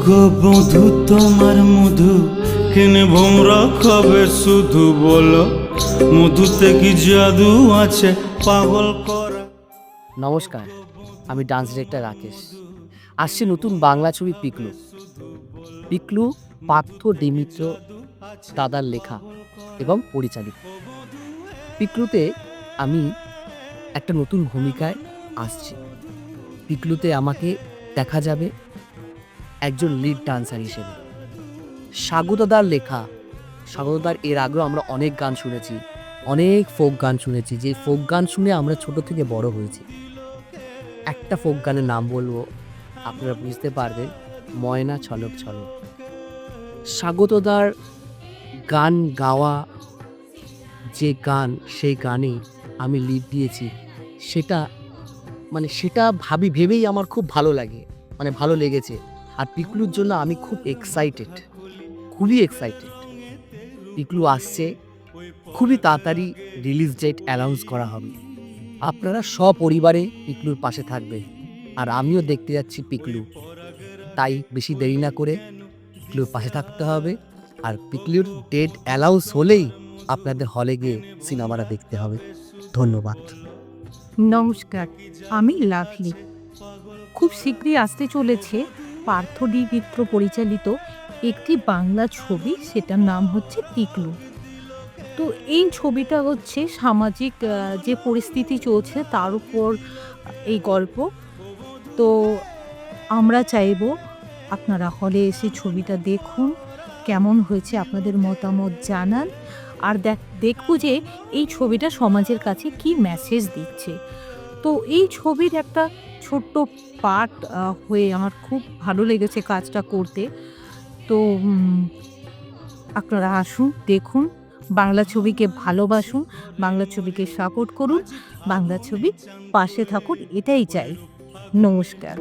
গো বধূ তোমার মধু কেনে ভোমরা খাবে শুধু বলো, মধুতে কি জাদু আছে পাগল করা। নমস্কার, আমি ডান্স ডিরেক্টর রাকেশ। আসছে নতুন বাংলা ছবি পিকলু। পিকলু পার্থ ডিমিত্র দাদার লেখা এবং পরিচালিত। পিকলুতে আমি একটা নতুন ভূমিকায় আসছি। পিকলুতে আমাকে দেখা যাবে একজন লিড ডান্সার হিসেবে। স্বাগতদার লেখা। স্বাগতদার এর আগেও আমরা অনেক গান শুনেছি, অনেক ফোক গান শুনেছি, যে ফোক গান শুনে আমরা ছোট থেকে বড় হয়েছি। একটা ফোক গানের নাম বলবো, আপনারা বুঝতে পারবেন, ময়না ছলক ছলক। স্বাগতদার গান গাওয়া যে গান, সেই গানে আমি লিড দিয়েছি, সেটা ভেবেই আমার খুব ভালো লাগে, ভালো লেগেছে। আর পিকলুর জন্য আমি খুব খুবই এক্সাইটেড। পিকলু আসছে, খুবই তাড়াতাড়ি রিলিজ ডেট অ্যানাউন্স করা হবে। আপনারা সপরিবারে পিকলুর পাশে থাকবেন, আর আমিও দেখতে যাচ্ছি পিকলু। তাই বেশি দেরি না করে পিকলুর পাশে থাকতে হবে। আর পিকলুর ডেট অ্যানাউন্স হলেই আপনাদের হলে গিয়ে সিনেমাটা দেখতে হবে। ধন্যবাদ। নমস্কার, আমি লাভলি। খুব শীঘ্রই আসতে চলেছে পার্থ ডি মিত্র পরিচালিত একটি বাংলা ছবি, সেটার নাম হচ্ছে পিকলু। তো এই ছবিটা হচ্ছে সামাজিক যে পরিস্থিতি চলছে তার উপর এই গল্প। তো আমরা চাইব আপনারা হলে এসে ছবিটা দেখুন, কেমন হয়েছে আপনাদের মতামত জানান। আর দেখবো যে এই ছবিটা সমাজের কাছে কি মেসেজ দিচ্ছে। তো এই ছবির একটা ছোট্ট পার্ট হয়ে আমার খুব ভালো লেগেছে কাজটা করতে। তো আপনারা আসুন, দেখুন, বাংলা ছবিকে ভালোবাসুন, বাংলা ছবিকে সাপোর্ট করুন, বাংলা ছবি পাশে থাকুন, এটাই চাই। নমস্কার।